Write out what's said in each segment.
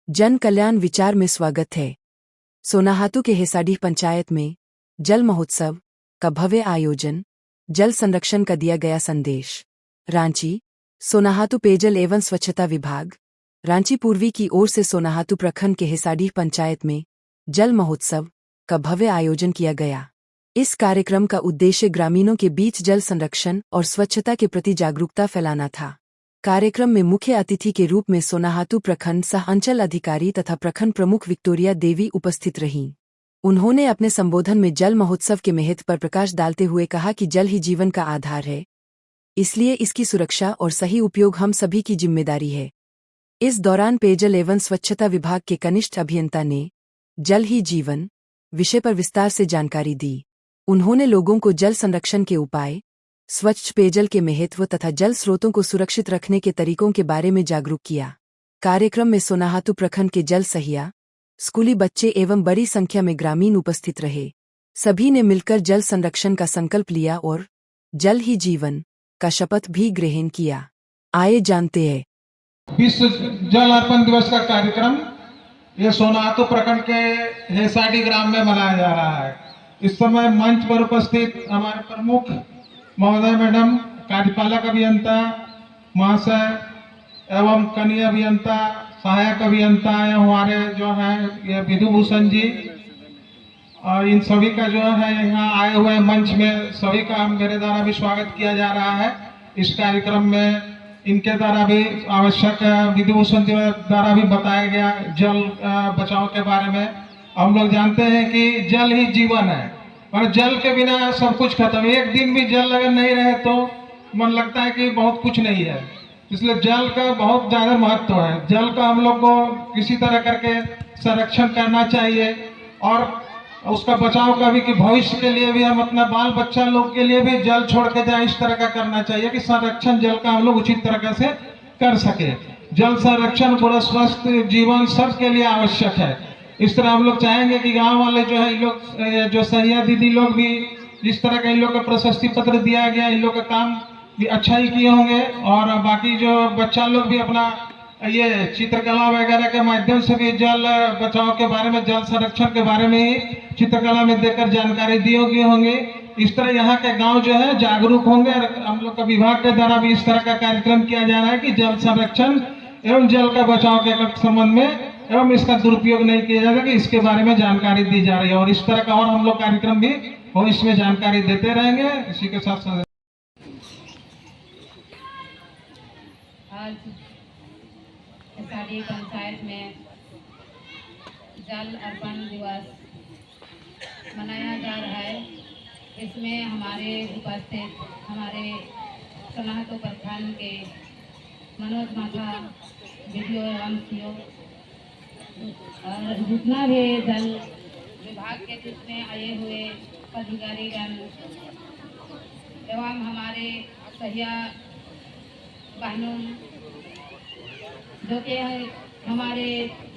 जन कल्याण विचार में स्वागत है। सोनाहातू के हेसाडीह पंचायत में जल महोत्सव का भव्य आयोजन, जल संरक्षण का दिया गया संदेश। रांची, सोनाहातू पेयजल एवं स्वच्छता विभाग, रांची पूर्वी की ओर से सोनाहातू प्रखंड के हेसाडीह पंचायत में जल महोत्सव का भव्य आयोजन किया गया। इस कार्यक्रम का उद्देश्य ग्रामीणों के बीच जल संरक्षण और स्वच्छता के प्रति जागरूकता फैलाना था। कार्यक्रम में मुख्य अतिथि के रूप में सोनाहातू प्रखंड सह अंचल अधिकारी तथा प्रखंड प्रमुख विक्टोरिया देवी उपस्थित रहीं। उन्होंने अपने संबोधन में जल महोत्सव के महत्व पर प्रकाश डालते हुए कहा कि जल ही जीवन का आधार है, इसलिए इसकी सुरक्षा और सही उपयोग हम सभी की जिम्मेदारी है। इस दौरान पेयजल एवं स्वच्छता विभाग के कनिष्ठ अभियंता ने जल ही जीवन विषय पर विस्तार से जानकारी दी। उन्होंने लोगों को जल संरक्षण के उपाय, स्वच्छ पेयजल के महत्व तथा जल स्रोतों को सुरक्षित रखने के तरीकों के बारे में जागरूक किया। कार्यक्रम में सोनाहातू प्रखंड के जल सहिया, स्कूली बच्चे एवं बड़ी संख्या में ग्रामीण उपस्थित रहे। सभी ने मिलकर जल संरक्षण का संकल्प लिया और जल ही जीवन का शपथ भी ग्रहण किया। आइए जानते हैं। विश्व जल अर्पण दिवस का कार्यक्रम ये सोनाहातू प्रखंड के हेसाडी ग्राम में मनाया जा रहा है। इस समय मंच पर उपस्थित हमारे प्रमुख महोदय, मैडम, कार्यपालक अभियंता महाशय एवं कनीय अभियंता, सहायक अभियंता हमारे जो हैं ये विधु भूषण जी, और इन सभी का जो है यहाँ आए हुए मंच में सभी का मेरे द्वारा भी स्वागत किया जा रहा है। इस कार्यक्रम में इनके द्वारा भी आवश्यक विधु भूषण जी द्वारा भी बताया गया जल बचाव के बारे में। हम लोग जानते हैं कि जल ही जीवन है और जल के बिना सब कुछ खत्म। एक दिन भी जल अगर नहीं रहे तो मन लगता है कि बहुत कुछ नहीं है। इसलिए जल का बहुत ज़्यादा महत्व है। जल का हम लोग को किसी तरह करके संरक्षण करना चाहिए और उसका बचाव का भी कि भविष्य के लिए भी हम अपना बाल बच्चा लोग के लिए भी जल छोड़ के जाए, इस तरह का करना चाहिए कि संरक्षण जल का हम लोग उचित तरीके से कर सके। जल संरक्षण पूरा स्वस्थ जीवन सबके लिए आवश्यक है। इस तरह हम लोग चाहेंगे कि गांव वाले जो है इन लोग जो सहिया दीदी लोग भी जिस तरह का इन लोग का प्रशस्ति पत्र दिया गया, इन लोग का काम भी अच्छा ही किए होंगे और बाकी जो बच्चा लोग भी अपना ये चित्रकला वगैरह के माध्यम से भी जल बचाव के बारे में, जल संरक्षण के बारे में ही चित्रकला में देकर जानकारी दिए होंगे। इस तरह यहाँ के गांव जो है जागरूक होंगे और हम लोग का विभाग के द्वारा भी इस तरह का कार्यक्रम किया जा रहा है कि जल संरक्षण एवं जल का बचाव के संबंध में एवं इसका दुरुपयोग नहीं किया जाता कि इसके बारे में जानकारी दी जा रही है। और इस तरह का और हम लोग कार्यक्रम भी भविष्य में जानकारी देते रहेंगे। इसी के साथ साथ हेसाडी पंचायत में जल अर्पण दिवस मनाया जा रहा है। इसमें हमारे उपस्थित हमारे सोनाहातू प्रखंड के मनोज माथा, वीडियो एवं सीओ और जितना भी जल विभाग के जितने आए हुए अधिकारीगण एवं हमारे सहिया बहनों जो कि हमारे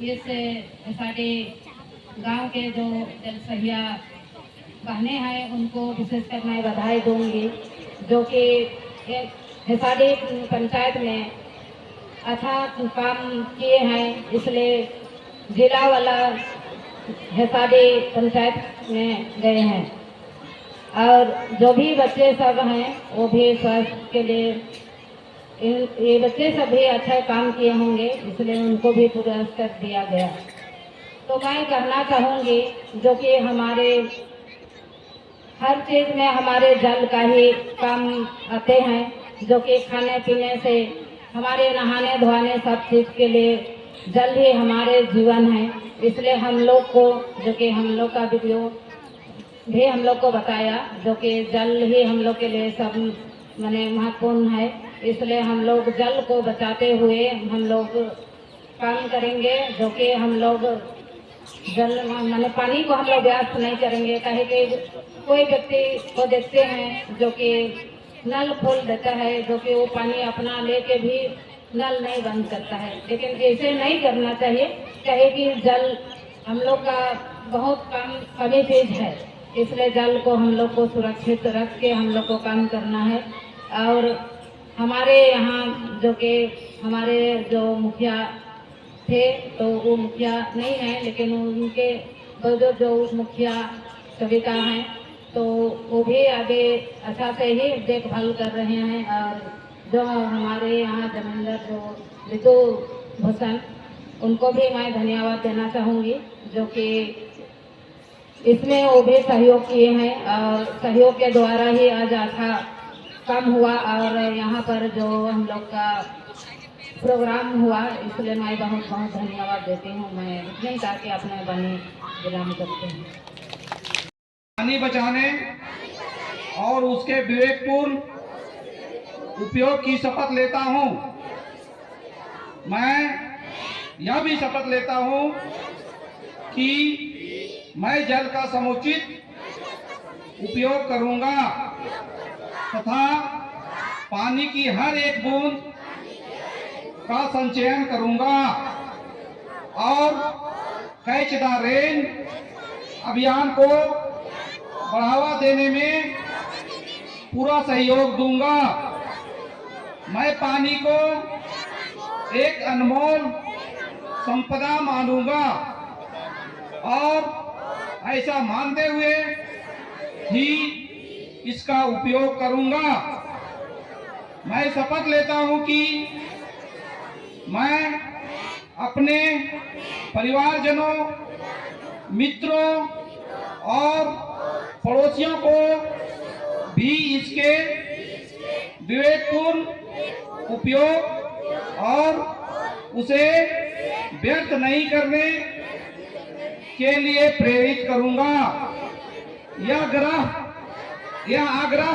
इस हेसाडी गांव के जो जल सहिया बहनें हैं उनको विशेषकर मैं बधाई दूंगी, जो कि हेसाडी पंचायत में अच्छा काम किए हैं। इसलिए जिला वाला हेसाडी पंचायत में गए हैं और जो भी बच्चे सब हैं वो भी स्वास्थ्य के लिए ये बच्चे सभी अच्छा काम किए होंगे, इसलिए उनको भी पुरस्कार दिया गया। तो मैं कहना चाहूँगी जो कि हमारे हर चीज़ में हमारे जल का ही काम आते हैं, जो कि खाने पीने से हमारे नहाने धोने सब चीज़ के लिए जल ही हमारे जीवन है। इसलिए हम लोग को जो कि हम लोग का वीडियो भी हम लोग को बताया जो कि जल ही हम लोग के लिए सब माने महत्वपूर्ण है। इसलिए हम लोग जल को बचाते हुए हम लोग काम करेंगे, जो कि हम लोग जल माने पानी को हम लोग व्यर्थ नहीं करेंगे। कहे कि कोई व्यक्ति को देखते हैं जो कि नल खोल देता है, जो कि वो पानी अपना लेके भी नल नहीं बंद करता है, लेकिन ऐसे नहीं करना चाहिए। कहे कि जल हम लोग का बहुत कमी चीज है, इसलिए जल को हम लोग को सुरक्षित रख के हम लोग को काम करना है। और हमारे यहाँ जो कि हमारे जो मुखिया थे, तो वो मुखिया नहीं है, लेकिन उनके बजट जो उस मुखिया सविता हैं, तो वो भी आगे अच्छा से ही देखभाल कर रहे हैं। और जो हमारे यहाँ जमींदार जो विधु भूषण, उनको भी मैं धन्यवाद देना चाहूँगी, जो कि इसमें वो भी सहयोग किए हैं और सहयोग के द्वारा ही आज अच्छा काम हुआ। और यहाँ पर जो हम लोग का प्रोग्राम हुआ, इसलिए मैं बहुत बहुत धन्यवाद देती हूँ। मैं इतने ही ताकि अपने बने विराम करते हैं। पानी बचाने और उसके विवेकपूर्ण उपयोग की शपथ लेता हूँ। मैं यह भी शपथ लेता हूँ कि मैं जल का समुचित उपयोग करूँगा तथा पानी की हर एक बूंद का संचयन करूँगा और कैच द रेन अभियान को बढ़ावा देने में पूरा सहयोग दूंगा। मैं पानी को एक अनमोल संपदा मानूंगा और ऐसा मानते हुए ही इसका उपयोग करूंगा। मैं शपथ लेता हूं कि मैं अपने परिवारजनों, मित्रों और पड़ोसियों को भी इसके विवेकपूर्ण उपयोग और उसे व्यर्थ नहीं करने के लिए प्रेरित करूंगा। यह आग्रह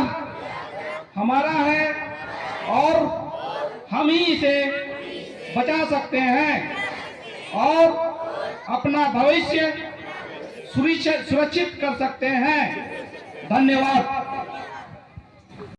हमारा है और हम ही इसे बचा सकते हैं और अपना भविष्य सुरक्षित कर सकते हैं। धन्यवाद।